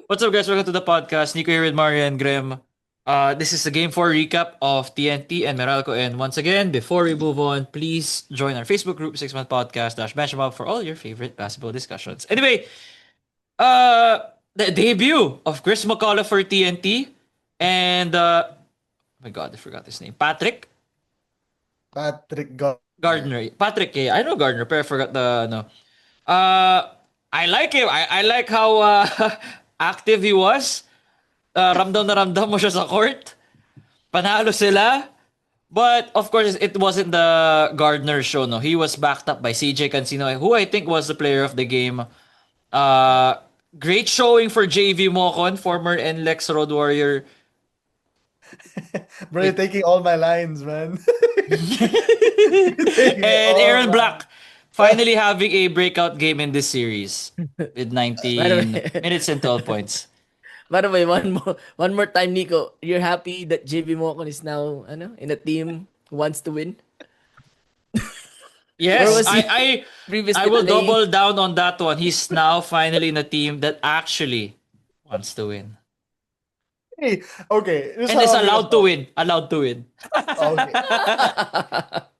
What's up, guys? Welcome to the podcast. Nico here with Mario and Graham. This is the Game 4 recap of TNT and Meralco. And once again, before we move on, please join our Facebook group, 6-Month Podcast, Bench 'em Up for all your favorite basketball discussions. Anyway, the debut of Chris McCullough for TNT and, oh my god, I forgot his name. Patrick Patrick Gardner. Gardner. Patrick, I know Gardner, but I forgot the, no. Uh, I like him. I like how active he was. Ramdam na ramdam mo siya sa court. Panalo sila. But of course, it wasn't the Gardner show. No, he was backed up by CJ Cancino, who I think was the player of the game. Uh, Great showing for JV Mocon, former NLEX Road Warrior. Bro, you're taking all my lines, man. You're taking And all Aaron my... Black finally having a breakout game in this series with By the 19 way, minutes and 12 points. by the way, one more time, Nico. You're happy that JB Mocon is now in a team who wants to win? Where Yes, was he I previously will playing? double down on that one. He's now finally in a team that actually wants to win. Hey, okay, this And how is I'm gonna allowed to start. win. Allowed to win. Okay.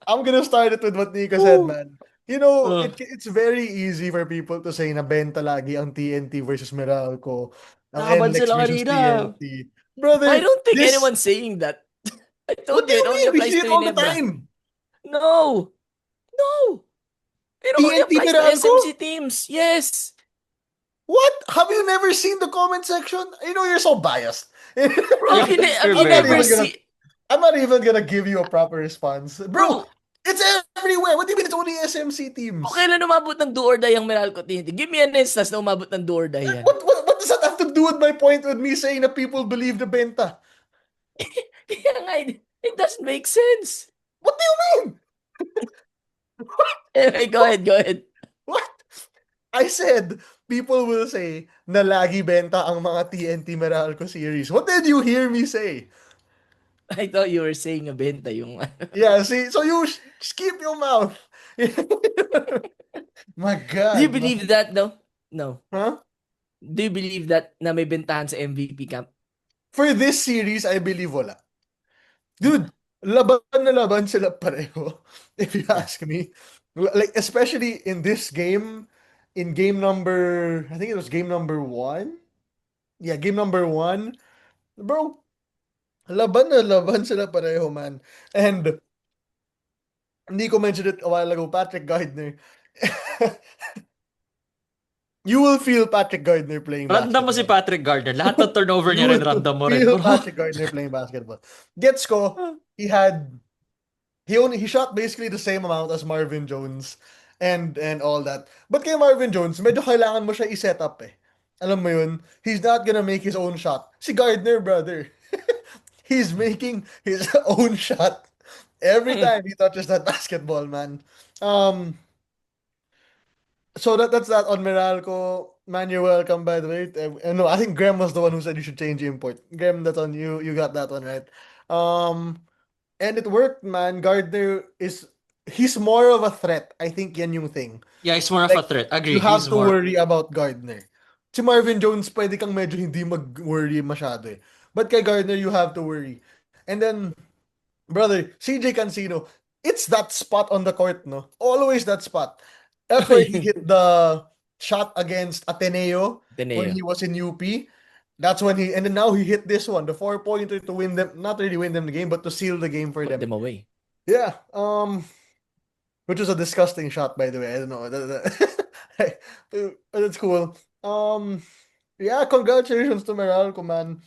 I'm gonna start it with what Nico said, man. You know, Uh, it's very easy for people to say na benta lagi ang TNT versus Meralco, ang Nakaban NLEX sila versus kanina. TNT. I Brother, don't think this... anyone's saying that. I What told do you, you it only mean? We applies see to it all the Ginebra. time. No! No! It only TNT applies to Meralco? SMC teams. Yes! What? Have you never seen the comment section? You know, you're so biased. Bro, You're- have you're you very never biased. seen... I'm not even gonna give you a proper response. Bro, Bro, it's everywhere. What do you mean it's only SMC teams? kung kailan umabot ng do or die ang Meralco TNT? Give me an instance na umabot ng do or die yan. What does that have to do with my point with me saying that people believe the benta? Kaya nga, it doesn't make sense. What do you mean? Anyway, go ahead. What? I said people will say na lagi benta ang mga TNT Meralco series. What did you hear me say? I thought you were saying a benta yung... Yeah, see, so you just keep your mouth. My God. Do you believe that, though? No. Huh? Do you believe that na may bentahan sa MVP camp? For this series, I believe wala. Dude, laban na laban sila pareho, if you ask me. Like, especially in this game, in game number, I think it was game number 1? Yeah, game number 1. Bro, laban na laban sila pareho, man. And, Nico mentioned it a while ago, Patrick Gardner. You will feel Patrick Gardner playing Ramdam mo si basketball. Patrick Gardner. Lahat ng turnover niya rin, ramdam mo rin, Feel bro. Patrick Gardner playing basketball. Gets ko, he shot basically the same amount as Marvin Jones and all that. But kay Marvin Jones, medyo kailangan mo siya i-set up eh. Alam mo yun, he's not gonna make his own shot. Si Gardner, brother, he's making his own shot every time he touches that basketball, man. So that's that on Meralco. Man, you're welcome, by the way. No, I think Graham was the one who said you should change import. Graham, that's on you. You got that one right. And it worked, man. He's more of a threat. I think yan yung thing. Yeah, he's more of a Like, threat. Agree. You have He's to more. worry about Gardner. Si Marvin Jones, pwede kang medyo hindi mag-worry masyado eh. But kay Gardner, you have to worry. And then, brother, CJ Cancino, it's that spot on the court, no? Always that spot. That's where he hit the shot against Ateneo when Ateneo. he was in UP. That's when and then now he hit this one, the 4-pointer to win them, not really win them the game, but to seal the game for Put them. them away. Yeah, which was a disgusting shot, by the way. I don't know. That's cool. Yeah, congratulations to Meralco, man.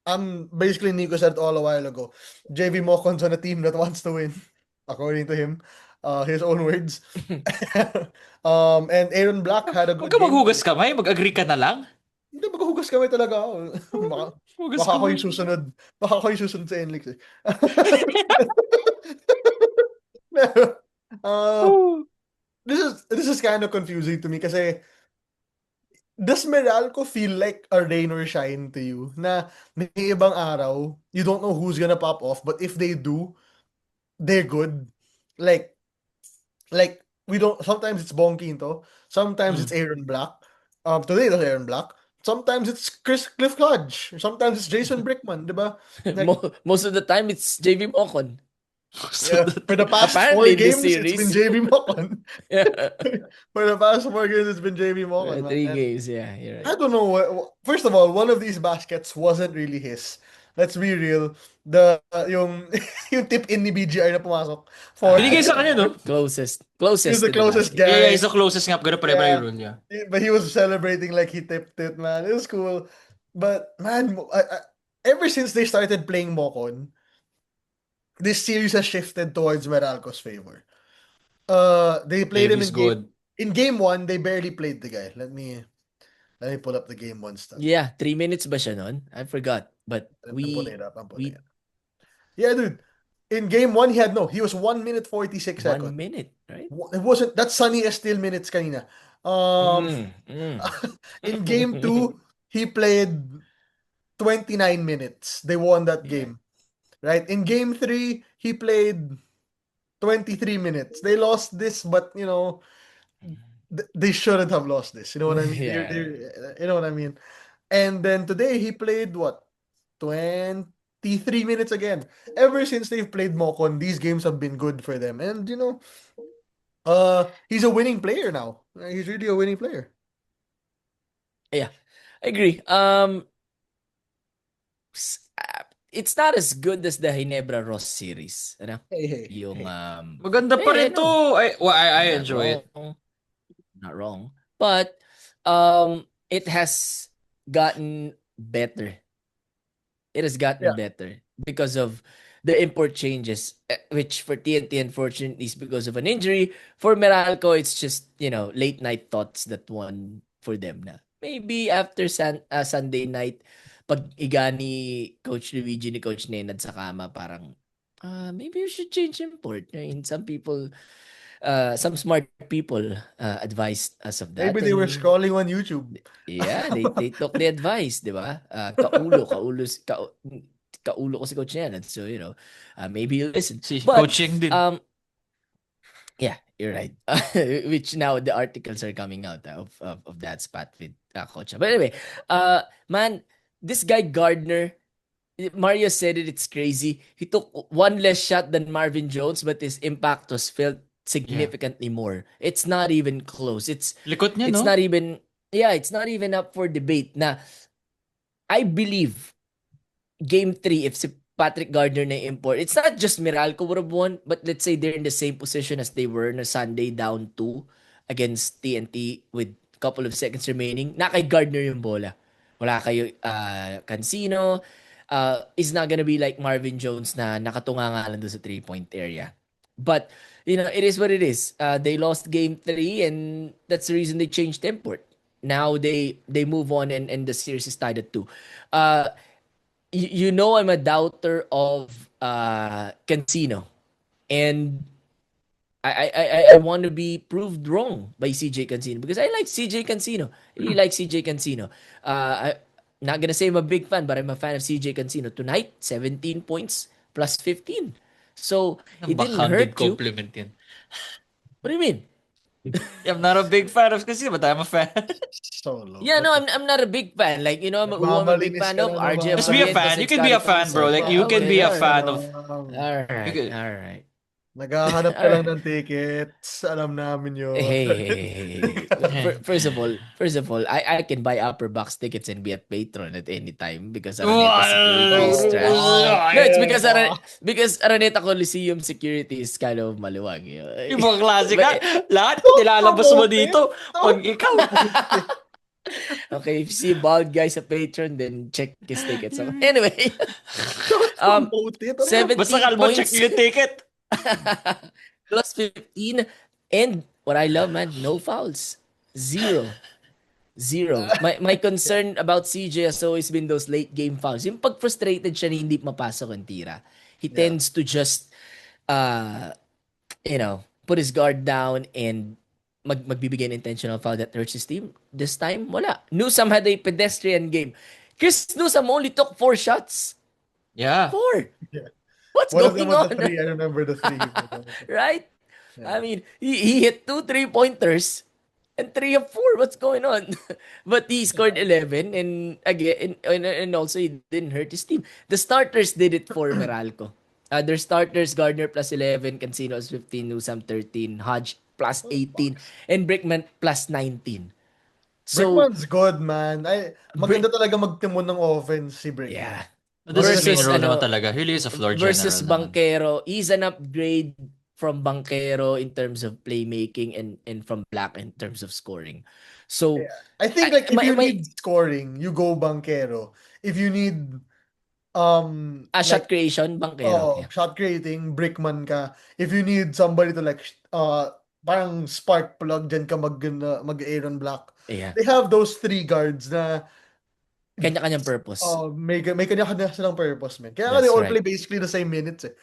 I'm basically Nico said all a while ago. JV Mocon's on a team that wants to win, according to him. His own words. And Aaron Black had a Huwag good ka game. maghugas kamay, mag-agree ka na lang. Hindi, maghugas kami talaga ako. Hugas Baka ako kamay. yung susunod. Baka ako yung susunod sa NLEX eh. uh, this is kind of confusing to me kasi does Meralco feel like a rain or shine to you? Na may ibang araw, you don't know who's gonna pop off, but if they do, they're good. Like we don't, sometimes it's Bong Quinto, sometimes it's Aaron Black. Today it was Aaron Black. Sometimes it's Cliff Hodge. Sometimes it's Jason Brickman, diba? Like, Most of the time, it's JV Mocon. yeah, for the past Apparently, 4 in this games, it's been series. JB Mocon. Yeah. For the past 4 games, it's been JB Mocon, man. 3 And games, yeah, you're I right. don't know. First of all, one of these baskets wasn't really his. Let's be real. Yung yung tip in ni BGR na pumasok for Binigay sa kanya, no? Closest he's to the the closest basket. Yeah, guy. he's the closest nga. Pero pare-pare Yeah. yung rule niya. But he was celebrating like he tipped it, man. It was cool. But man, ever since they started playing Mocon, this series has shifted towards Meralco's favor. They played him Davey's good. in game 1. They barely played the guy. Let me pull up the game 1 stuff. Yeah, 3 minutes ba siya nun? I forgot. But I'm pulling it up. we Yeah, dude. In game 1, he was 1 minute 46 1 seconds. minute, right? It wasn't that's Sunny Estil minutes kanina. In game 2, he played 29 minutes. They won that Yeah. game. Right? In game 3, he played 23 minutes. They lost this, but they shouldn't have lost this. You know what I mean? Yeah. You know what I mean? And then today he played what? 23 minutes again. Ever since they've played Mocon, these games have been good for them. And he's a winning player now. He's really a winning player. I agree. It's not as good as the Ginebra Ross series, ano? Hey. Yung Maganda pa Hey, rin to. I not enjoy it. wrong. Not wrong. But it has gotten better. It has gotten better because of the import changes, which for TNT, unfortunately, is because of an injury. For Meralco, it's just, late night thoughts that won for them na. Maybe after Sunday night, pag iga ni Coach Luigi, ni Coach Nenad sa kama, parang, maybe you should change import. And some people, some smart people advised us of that. Maybe they were and scrolling on YouTube. Yeah, they took the advice, di ba? Kaulo ko si Coach Nenad. So, maybe you listen. Si But, coaching din. yeah, you're right. Which now the articles are coming out of that spat with Coach. But anyway, man, this guy Gardner, Mario said it, it's crazy. He took one less shot than Marvin Jones, but his impact was felt significantly more. It's not even close. Likot niya, It's no? not even, it's not even up for debate. Na, I believe, Game 3, if si Patrick Gardner na import, it's not just Meralco would have won, but let's say they're in the same position as they were na Sunday down 2 against TNT with a couple of seconds remaining. Na kay Gardner yung bola. Wala kayo Cancino. Is not gonna be like Marvin Jones na nakatunga nga lang doon sa 3-point area. But, it is what it is. They lost game 3 and that's the reason they changed import. Now they move on and the series is tied at 2. I'm a doubter of Cancino. And I want to be proved wrong by CJ Cancino because I like CJ Cancino. I really like CJ Cancino. I'm not gonna say I'm a big fan, but I'm a fan of CJ Cancino. Tonight, 17 points plus 15. So, it didn't Backhanded hurt you. compliment yan. What do you mean? Yeah, I'm not a big fan of Casino, but I'm a fan. So low. Yeah, no, I'm not a big fan. Like, who I'm a big Nagmamalinis fan ka of? na RJ naman. Just be a Barrientos fan. and You can be a Scotty fan, bro. Thompson. Like, you can be a fan of... Alright, You could- alright. Naghahanap ka lang ng tickets. Alam namin yun. Hey. First of all, I can buy upper box tickets and be at Patron at any time because Araneta security is trash. No, it's because Araneta Coliseum security is kind of maluwag. Yung mga klase ka, lahat nilalabas mo dito. Pag ikaw. Okay, if you see a bald guy sa Patron, then check his tickets. Anyway, Promote it. 17 Basta kalma, check points. yung ticket. Plus 15. And what I love, man, no fouls. Zero. My concern about CJ has always been those late game fouls. Yung pag frustrated siya na hindi mapasok ang tira. He tends to just put his guard down and magbibigay ng intentional foul that hurts his team. This time, wala. Newsome had a pedestrian game. Chris Newsome only took 4 shots. Yeah. 4. Yeah. What's One of going them was on? the 3. I remember the 3. Right? Yeah. I mean, he hit 2 3-pointers and 3 of 4. What's going on? But he scored 11, and again, and also he didn't hurt his team. The starters did it for Meralco. Their starters: Gardner plus 11, Cancino plus 15, Newsome 13, Hodge plus 18, and Brickman plus 19. So, Brickman's good, man. Maganda talaga magtimon ng offense si Brickman. yeah. This is main Versus, role ano, naman talaga. He really is a floor versus general naman. Banquero, he's an upgrade from Banquero in terms of playmaking and from Black in terms of scoring. So, I think like if my- you my- need scoring, you go Banquero. If you need shot creation, Banquero. Yeah. shot creating, Brickman ka. If you need somebody to like parang spark plug dyan ka mag Aaron Black. Yeah. They have those three guards na Kanya-kanyang purpose. may kanya-kanya silang purpose, man. Kaya nga That's they all right. play basically the same minutes eh.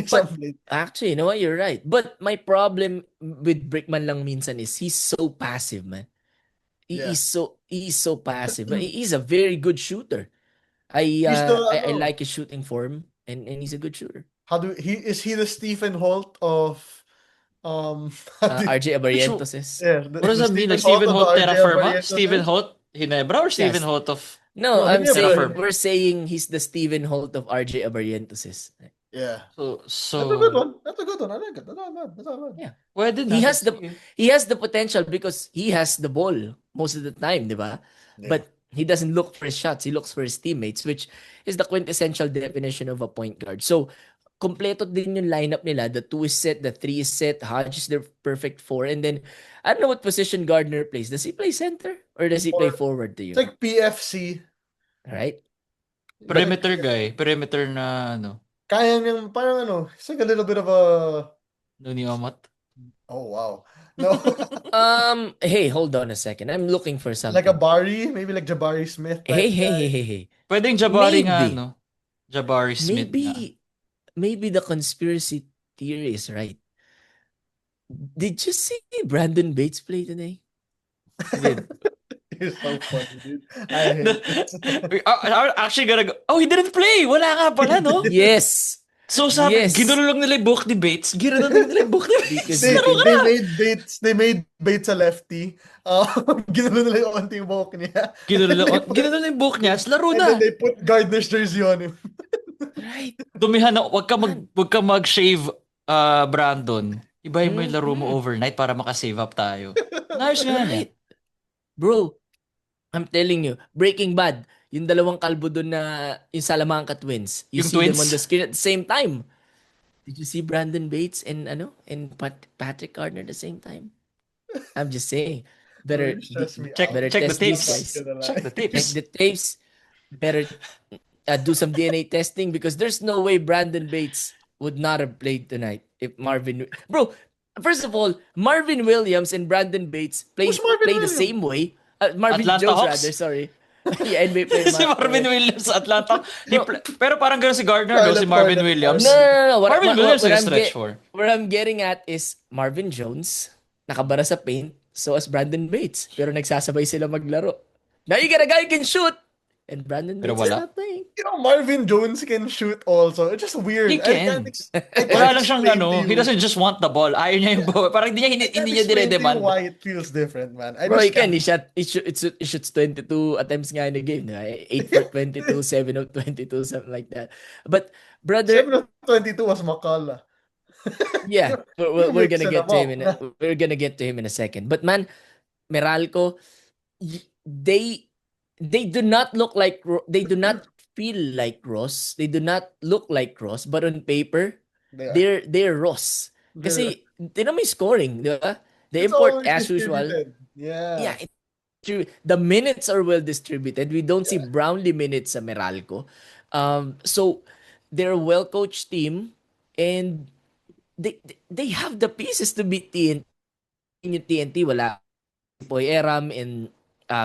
Some play. Actually, you know what? You're right. But my problem with Brickman lang minsan is he's so passive, man. Yeah. He's so passive. But he's a very good shooter. I like his shooting form, and he's a good shooter. Is he the Stephen Holt of RJ Abarrientos is. yeah, What does that mean? Like Holt Stephen of Holt the RJ Terra Firma? Barrientos Stephen is? Holt Hinebra or Stephen Yes. Holt of... No, No, I'm Hinebra. saying Firma. we're saying he's the Stephen Holt of RJ Abarrientos is. Yeah. So That's a good one. That's a good one. I like it. That's not bad. That's not bad. Yeah. pwede na. He has Sige. he has the potential because he has the ball most of the time, di ba? Yeah. But he doesn't look for his shots. He looks for his teammates, which is the quintessential definition of a point guard. So, kompleto din yung lineup nila. The 2 is set, the 3 is set, Hodge is their perfect 4. And then, I don't know what position Gardner plays. Does he play center? Or does he play forward to you? It's like PFC. Right? Perimeter guy. Perimeter na ano. Kaya niyang parang it's like a little bit of a Nuni Amat. oh wow. No. Hey, hold on a second. I'm looking for something. Like a Barry, maybe like Jabari Smith. type Hey. guy. Pwedeng Jabari nga, Maybe. no? Jabari Smith nga. Maybe the conspiracy theory is right. Did you see Brandon Bates play today? He's so funny, dude. I hate it. I'm actually gonna go. Oh, he didn't play! Wala nga pala, no? Yes. So sabi, Yes. ginulo lang nila yung buhok ni Bates. Ginulo lang nila yung buhok ni Bates. Because They made Bates a lefty. Ginulo nila yung onting buhok niya. Ginulo lang yung buhok niya. Laro And na. then they put Gardner's jersey on him. right. Dumihan na, wag ka mag-shave, Brandon. Ibahin mo yung laro mo overnight para makasave up tayo. Nice nga Right. Bro, I'm telling you, Breaking Bad, yung dalawang kalbo doon na yung Salamanca twins. You Yung see them twins? on the screen at the same time. Did you see Brandon Bates and Patrick Gardner at the same time? I'm just saying. Better Really stress me Check out. better the test these tapes. guys. Check the Check tapes. the tapes. Better do some DNA testing because there's no way Brandon Bates would not have played tonight if Bro, first of all, Marvin Williams and Brandon Bates play Who's Marvin the Williams? same way. Marvin Atlanta Jones Hawks? rather, sorry. Yeah, NBA player. Si Marvin Williams sa Atlanta. Pero parang gano'n si Gardner, no? Si Pilot Marvin Pilot. Williams. No. Marvin Williams what yung I'm stretch for. What I'm getting at is Marvin Jones, nakabara sa paint, so as Brandon Bates. Pero nagsasabay sila maglaro. Now you got a guy who can shoot, and Brandon Pero Bates is wala. not playing. You know, Marvin Jones can shoot also. It's just weird. He can. I can't Wala lang siyang explain ano, to you. he doesn't just want the ball. Ayaw niya yung ball. Parang hindi I niya can't explain to you dire-demand. why it feels different, man. I Bro, just he can. can't. He shoots 22 attempts nga in a game. Diba? 8 for 22, 7 of 22, something like that. But, brother, 7 of 22 was McCullough. yeah, we're Mix gonna it get to up. him we're gonna get to him in a second. But man, Meralco, they do not look like they do not feel like Ross. They do not look like Ross, but on paper, they're Ross. Kasi tinan mo yung scoring, di ba? They It's import always as usual. distributed. Yeah. Yeah, true. The minutes are well distributed. We don't see Brownlee minutes sa Meralco. So they're a well-coached team and they have the pieces to beat TNT. Yung TNT, wala. Boy Eram and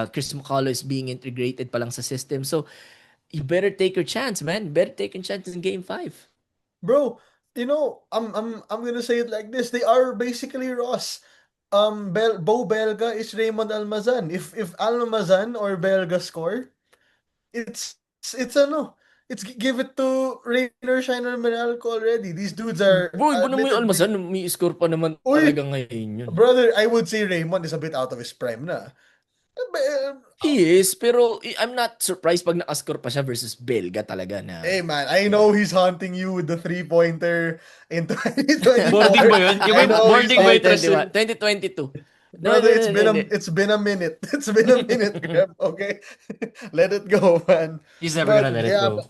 Chris McCullough is being integrated pa lang sa system. So you better take your chance, man. You better take your chance in Game 5. Bro, you know, I'm gonna say it like this. They are basically Ross. Bo Belga is Raymond Almazan. If Almazan or Belga score, it's give it to Rain or Shine or Meralco already. These dudes are Bro, iba naman yung admittedly. Almasan. May score pa naman Uy, talaga ngayon yun. brother, I would say Raymond is a bit out of his prime na. He is, pero I'm not surprised pag nakascore pa siya versus Belga talaga na. Hey man, I know he's haunting you with the three-pointer in Boarding 2024. ba yun? Yung I may know he's boarding ba yung haunting tres you. 2021, 2022. No, no, Brother, no, no, no. it's been a minute. It's been a minute, Grab. Okay, let it go, man. He's never But gonna let it yeah, go.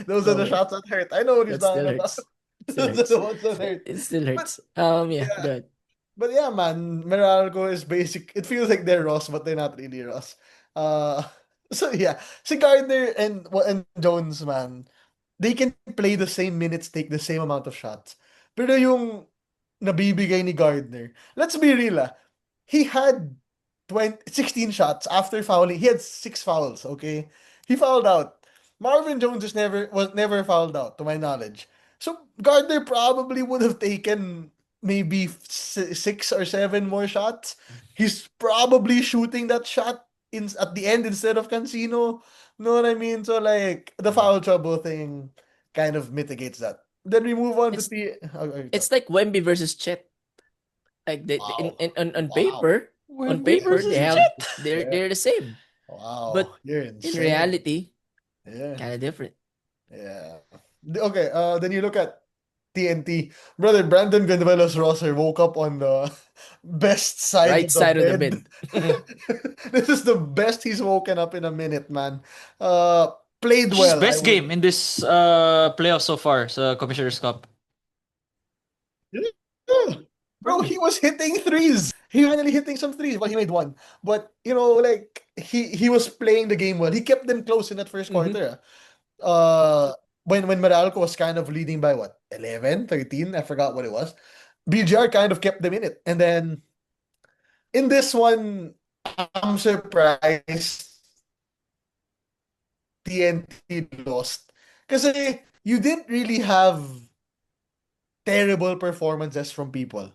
those are the No, shots that hurt. I know what he's that talking still about. hurts. Still Those are hurts. the ones that hurt. It still But hurts. Yeah, yeah, good. but yeah, man, Meralco is basic. It feels like they're Ross, but they're not really Ross. Uh, so yeah, si Gardner and Jones, man, they can play the same minutes, take the same amount of shots. Pero yung nabibigay ni Gardner, let's be real, he had 16 shots after fouling. He had 6 fouls, okay? He fouled out. Marvin Jones was never fouled out, to my knowledge. So Gardner probably would have taken maybe 6 or 7 more shots. He's probably shooting that shot in at the end instead of Cancino. Know what I mean? So like the foul trouble thing kind of mitigates that. Then we move on to It's the. it's like Wemby versus Chet. Like Wow. on Wow. Wemby paper versus Yeah. Jet. Yeah. they're the same. Wow. But You're in insane. reality, Yeah. kind of different. Yeah. Okay. Then you look at TNT. Brother, Brandon Gonzalez Rosser woke up on the best side Right of the side of the bed. bed. This is the best he's woken up in a minute, man. Played His well, I best game would. in this playoff so far sa Commissioner's Cup. Yeah. Bro, he was hitting threes. He finally hitting some threes. Well, he made one. But like he was playing the game well. He kept them close in that first Mhm. quarter. Uh when Meralco was kind of leading by what, 11, 13? I forgot what it was. BGR kind of kept them in it. And then in this one, I'm surprised TNT lost. Kasi you didn't really have terrible performances from people.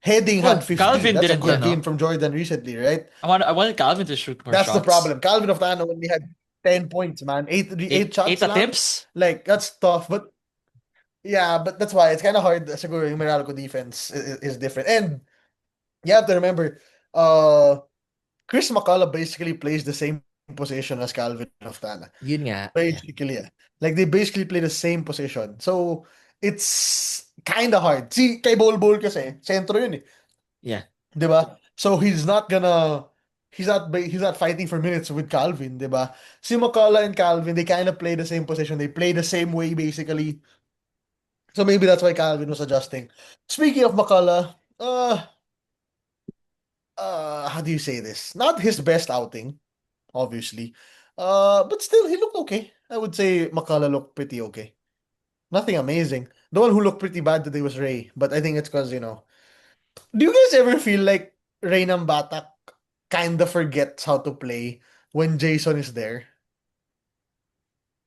Heading had Well, 15. Calvin That's a didn't good game ano. from Jordan recently, right? I wanted Calvin to shoot more That's the shots. problem. Calvin Oftano only had 10 points, man. Eight Eight shots lang. attempts. Like, that's tough. But yeah, but that's why it's kind of hard. Siguro yung Meralco defense is different. And you have to remember, uh, Chris McCullough basically plays the same position as Calvin Oftana. Yun nga. Yeah. Basically, yeah. Like, they basically play the same position. So, it's kind of hard. See, kay Bol Bol kasi, sentro yun eh. Yeah. Diba? So he's not fighting for minutes with Calvin, diba? Si McCullough and Calvin, they kind of play the same position. They play the same way basically. So maybe that's why Calvin was adjusting. Speaking of McCullough, how do you say this? Not his best outing, obviously. But still he looked okay. I would say McCullough looked pretty okay. Nothing amazing. The one who looked pretty bad today was Ray, but I think it's because, do you guys ever feel like Reynam Batak kind of forgets how to play when Jason is there?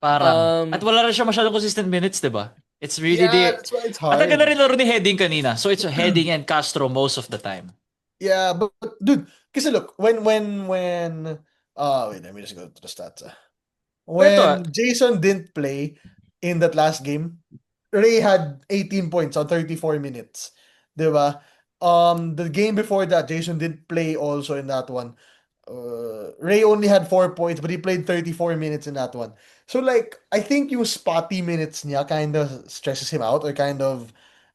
Parang. At Um, wala rin siya masyadong consistent minutes, di ba? It's really Yeah, the... that's why it's At ang ganda hard. rin laro ni Heading kanina. So it's Heading and Castro most of the time. Yeah, but dude, kasi look, when wait, let me just go to the stats. Pero ito, When Jason didn't play in that last game, Ray had 18 points on 34 minutes. Diba? The game before that, Jason didn't play also in that one. Ray only had 4 points, but he played 34 minutes in that one. So like, I think yung spotty minutes niya kind of stresses him out or kind of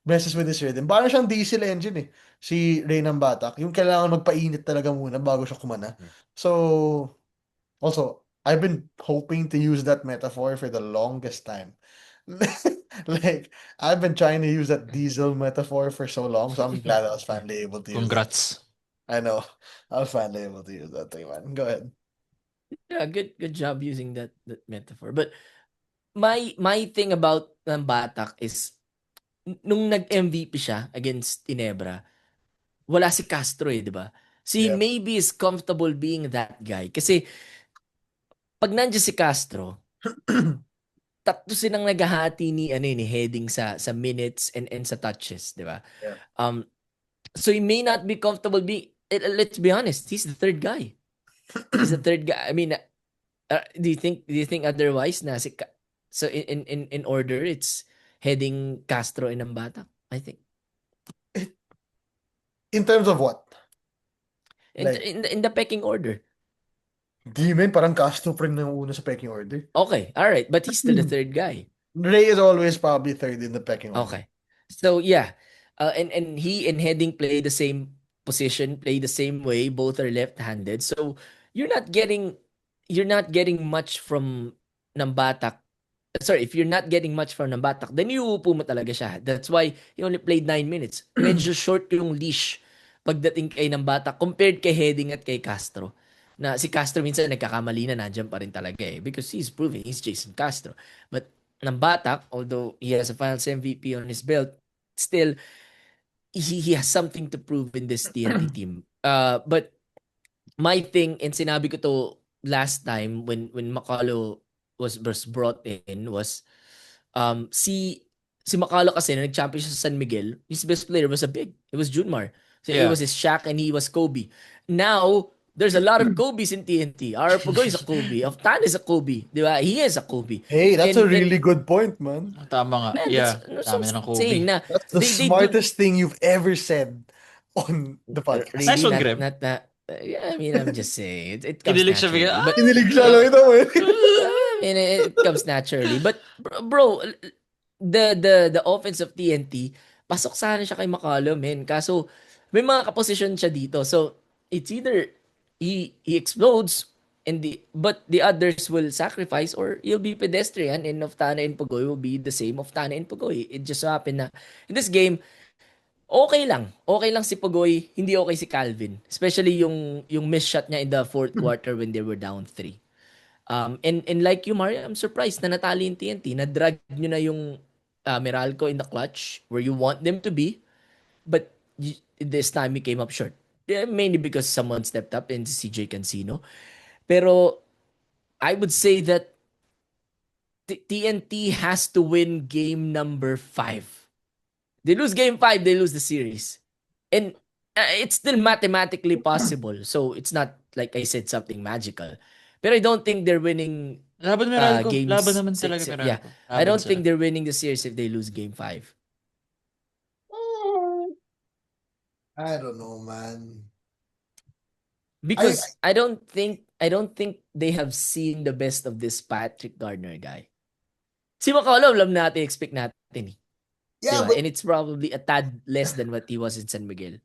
messes with his rhythm. Parang siyang diesel engine si Ray ng Batak. Yung kailangan magpainit talaga muna bago siya kumana. So, also, I've been hoping to use that metaphor for the longest time. Like, I've been trying to use that diesel metaphor for so long, so I'm glad I was finally able to use it. congrats. I know. I was finally able to use that thing, man. Go ahead. yeah, good job using that metaphor. But my thing about Batak is nung nag-MVP siya against Ginebra, wala si Castro di ba? Si Yeah. maybe is comfortable being that guy. Kasi pag nandiyan si Castro, tatlo silang naghahati ni Heading sa minutes and sa touches, di ba? Yeah. So he may not be comfortable let's be honest, he's the third guy. He's the third guy. I mean, Do you think otherwise na so in order it's heading Castro and Ambatak, I think. In terms of what? In Like, in the pecking order. di men, parang Castro pa rin na yung una sa pecking order. Okay, all right, but he's still the third guy. Ray is always probably third in the pecking order. Okay. So yeah, and he and Heading play the same position, play the same way. Both are left-handed. So you're not getting much from Nambatak. Sorry, if you're not getting much from Nambatak, then iuupo mo talaga siya. That's why he only played 9 minutes. Medyo short yung leash pagdating kay Nambatak compared kay Heading at kay Castro. Na si Castro minsan nagkakamali na nandiyan pa rin talaga because he's proving he's Jason Castro. But Nambatak, although he has a finals MVP on his belt, still he has something to prove in this TNT team. But my thing, and sinabi ko to last time when Makalo was brought in, was si Makalo kasi na nag-champion siya sa San Miguel, his best player was it was Junmar. So it Yeah. was his Shaq and he was Kobe. Now there's a lot of Kobe's in TNT. Our Pugoy is a Kobe. Aftan is a Kobe. Di ba? He is a Kobe. Hey, that's a And- really good point, man. Tama nga. Man, Yeah. that's Dami what na ng I'm Kobe. saying na That's the they do- smartest thing you've ever said on the podcast. Really, Nice one, not, Graham. not that. Yeah, I mean, I'm just saying. It comes Kinilig siya naturally. bigla. But, Kinilig siya lang ito, man. I mean, it comes naturally. But, bro, the offense of TNT, pasok sana siya kay McCollum, man. Kaso, may mga kaposisyon siya dito. So, it's either he explodes but the others will sacrifice or he'll be pedestrian and Oftana and Pugoy will be the same Oftana and Pugoy. It just so happened na in this game, okay lang. Okay lang si Pugoy, hindi okay si Calvin. Especially yung miss shot niya in the fourth quarter when they were down 3. And like you, Mario, I'm surprised na natali yung TNT. Na-drag nyo na yung Meralco in the clutch where you want them to be. But this time he came up short. Yeah, mainly because someone stepped up and CJ Cancino. Pero I would say that TNT has to win game number 5. They lose game 5, they lose the series. And it's still mathematically possible. So it's not like I said something magical. But I don't think they're winning Laban Meralco. games Laban naman 6. talaga Meralco. Yeah. I don't think they're winning the series if they lose game 5. I don't know, man. Because I don't think they have seen the best of this Patrick Gardner guy. Si McCollum, alam natin, expect natin. Yeah, Diba? And it's probably a tad less than what he was in San Miguel.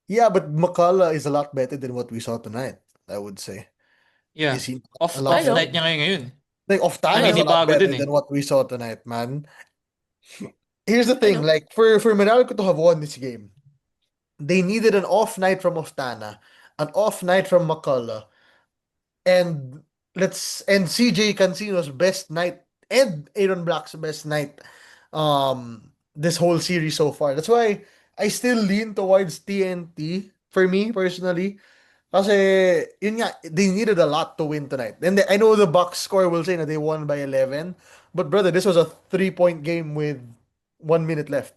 but McCullough is a lot better than what we saw tonight, I would say. Yeah. Is he Off a lot night niya ngayon. Like, Oftana Ay, is a hindi lot bago better din eh. than what we saw tonight, man. Here's the I thing, know. like, for Meralco to have won this game, they needed an off night from Oftana, an off night from McCullough, and CJ Cancino's best night and Aaron Black's best night this whole series so far. That's why I still lean towards TNT for me personally. Kasi yun nga, they needed a lot to win tonight. And I know the box score will say that they won by 11, but brother, this was a 3-point game with 1 minute left,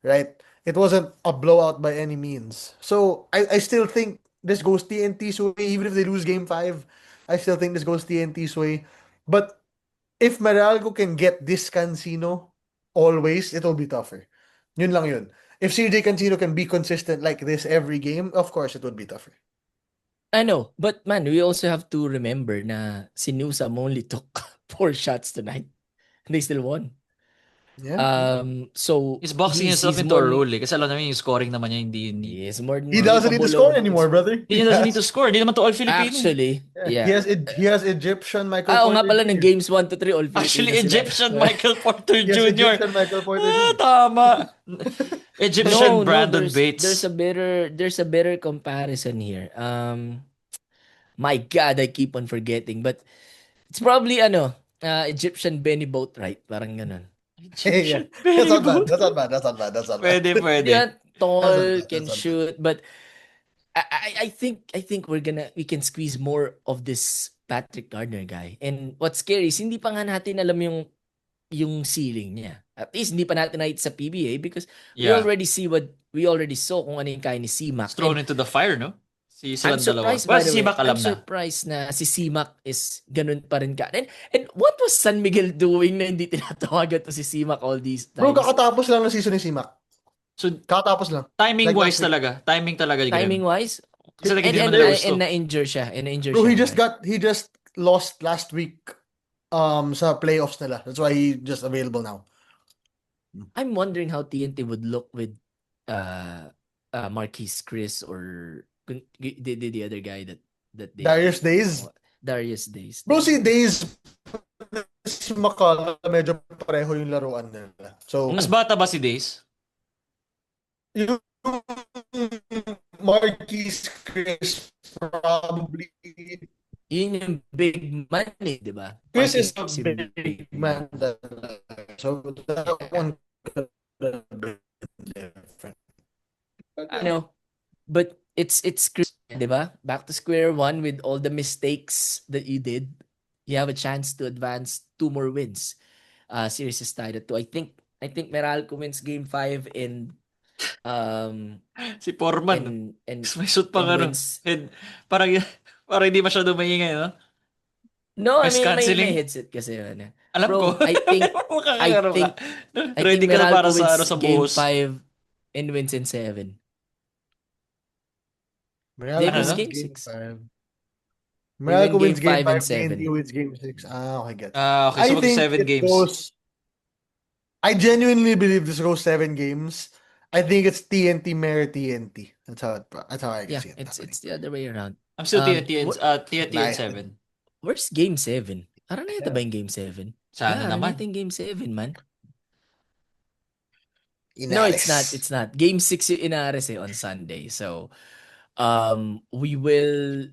right? It wasn't a blowout by any means. So I still think this goes TNT's way, even if they lose game 5. I still think this goes TNT's way. But if Meralco can get this Cancino always, it'll be tougher. Yun lang yun. If CJ Cancino can be consistent like this every game, of course it would be tougher. I know, but man, we also have to remember na si Newsam only took 4 shots tonight. And they still won. Yeah. So He's boxing himself into a role eh. Kasi alam namin yung scoring naman niya hindi. Yes, more He doesn't need to score anymore, brother. He doesn't need to score. Hindi naman to all Filipino. Actually, yeah. He has Egyptian Michael Oo nga Porter pala, Jr. ng games 1 to 3, all Filipino Actually, sila. Egyptian Michael Porter He has Jr. Egyptian Michael Porter Jr. Tama. Egyptian No, Brandon there's, Bates. there's a better comparison here. My God, I keep on forgetting, but it's probably Egyptian Benny Boatwright, parang ganun. Yeah. That's not bad. That's not bad. Pwede. Yeah, tall, That's can not bad. shoot, but I think we can squeeze more of this Patrick Gardner guy. And what's scary is hindi pa nga natin alam yung ceiling niya. At least hindi pa natin nakita sa PBA because we Yeah. already saw kung ano yung kaya ni C-Mac. He's thrown into the fire, no? Si I'm silang dalawa. surprised, Well, by si the way. Simak alam I'm na. surprised na si Simak is ganun pa rin ka. And what was San Miguel doing na hindi tinatawagan to si Simak all these Bro, times? kakatapos lang ng season ni Simak. So, Kakatapos lang. timing-wise Like last week. talaga. Timing talaga, Graham. Timing-wise? Kasi like, And, hindi and, naman nila and, gusto. and na-injure siya. And na-injure Bro, siya. he just lost last week sa playoffs nila. That's why he just available now. I'm wondering how TNT would look with Marquise Chris or the other guy that they Darius Days. Darius Days. Bro, si Days si Makala, medyo pareho yung laruan nila. So, Mas bata ba si Days? yung Marquise Chris probably Yun yung big man di ba? Chris is a Si big man. So that one could have been different. But it's Chris, di ba? Back to square one with all the mistakes that you did. You have a chance to advance 2 more wins. Series is tied at 2. I think Meralco wins game 5 and Si Foreman. and May suit pang ano. wins. Head. Parang hindi masyado maingay, no? No, I Noise mean cancelling. may headset kasi ano. Alam Bro, ko. I think Makakakaroon ka. Ready ka na Meralco para sa, wins ano, sa game buhos. 5 and wins in 7. Meralco Ano, wins no? game Game 5. They Meralco win wins game game 5 and 5, 7. TNT wins game 6. Okay, get. Okay, I so think 7 it games. I genuinely believe this goes 7 games. I think it's TNT Mare TNT. That's how I can Yeah, see it. it's the other way around. I'm still TNT and, wh- TNT and 7. Where's game 7? Araneta ba yung game 7? Sana naman. Araneta yung game 7, man. Inares. No, it's not. It's not. Game 6 yung Inares on Sunday. So, we will...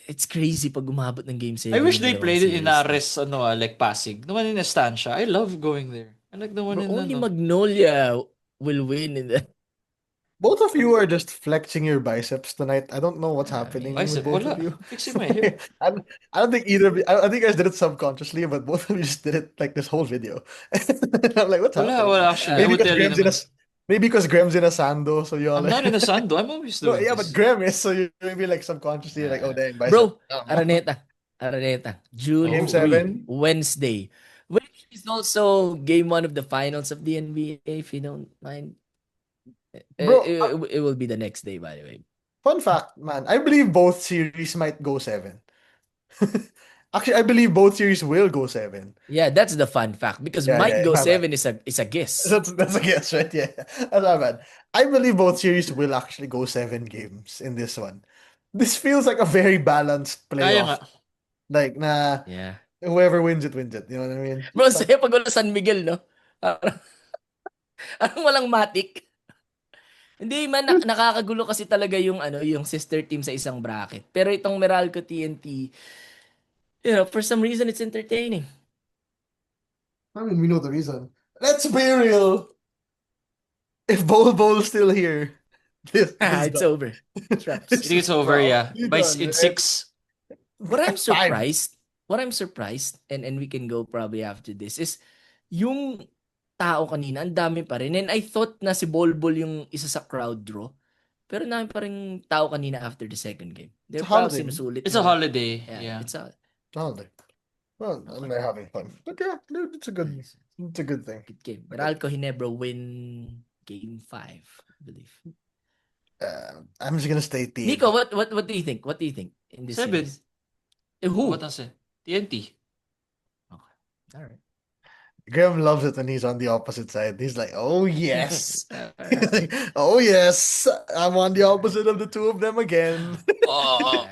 It's crazy pag umabot ng game 7. I wish they yung played it in dalawang series. Ares, like Pasig. The one in Estancia. I love going there. I like the one Bro, in only ano. Magnolia will win in the... Both of you are just flexing your biceps tonight. I don't know what's I happening mean, Bicep, with both wala. of you. Fixing my hip. I don't think either of you, I think you guys did it subconsciously, but both of you just did it like this whole video. I'm like, what's happening? Wala, actually. I Maybe would because tell you Graham's in a naman. maybe because Graham's in a sando, so you all I'm not in a sando. I'm always No, doing yeah, this. but Graham is, so you maybe like subconsciously like, oh dang, bicep. Bro, Oh, Araneta. June Game 3, 7? Wednesday. Which is also game 1 of the finals of the NBA, if you don't mind. Bro, It will be the next day, by the way. Fun fact, man. I believe both series might go 7. Actually, I believe both series will go 7. Yeah, that's the fun fact because Yeah, might yeah, go my 7 is a guess. That's a guess, right? Yeah. That's not bad. I believe both series will actually go 7 games in this one. This feels like a very balanced Kaya nga. playoff. Like, Yeah. whoever wins it, wins it. You know what I mean? Bro, saya pag wala San Miguel, no? Anong walang matik? Hindi man nakakagulo kasi talaga yung yung sister team sa isang bracket. Pero itong Meralco TNT, for some reason it's entertaining. I mean, we know the reason. Let's be real. If Bol still here, this It's done. over. It's wraps. I think it's over, yeah. By Done, in right? 6. What I'm 5. surprised, and we can go probably after this, is yung tao kanina, ang dami pa rin. And I thought na si Bolbol yung isa sa crowd draw. Pero dami pa rin tao kanina after the second game. They're It's a proud holiday. sinusulit. It's a nila. holiday. Yeah, Yeah. it's a Holiday. Well, and they're having fun. But yeah, dude, it's a good thing. good game. Meralco Ginebra win game 5, I believe. I'm just gonna stay team. Nico, what do you think? What do you think in this 7. series? Who? What else? TNT. All right. Graham loves it when he's on the opposite side. He's like, oh yes. Alright. Like, oh yes. I'm on the opposite of the two of them again. Oh.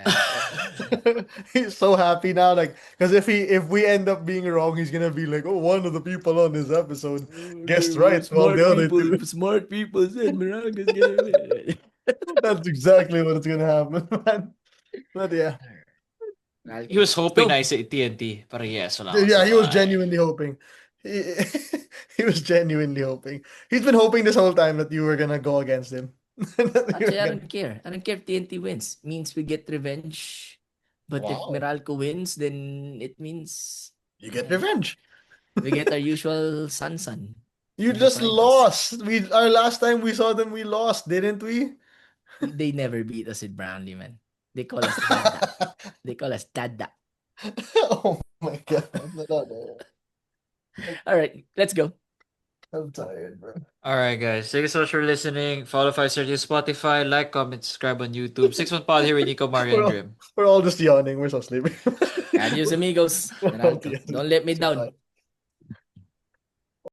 He's so happy now, like, because if we end up being wrong, he's gonna be like, oh, one of the people on this episode guessed right. While the other two. Smart people said Meralco's gonna win. That's exactly what's gonna happen, man. But yeah. He was hoping So, na isa TNT. Pero yes, wala Yeah, he was kasabay. genuinely hoping. He, he was genuinely hoping. He's been hoping this whole time that you were gonna go against him. That you were Actually, I gonna- don't care. I don't care if TNT wins. Means we get revenge. But if Wow. Meralco wins, then it means You get revenge. we get our usual San. You In the just finals. lost. Our last time we saw them, we lost, didn't we? They never beat us with Brownlee, man. They call us Dada. They call us Dada. Oh my God. All right, let's go. I'm tired, bro. All right, guys. Thank you so much for listening. Follow 530 Spotify, like, comment, subscribe on YouTube. 6-1 Pod here with Nico, Mario, and Grim. We're all just yawning. We're so sleepy. Adios, amigos. We're all Meralco. Don't let me down. Bye.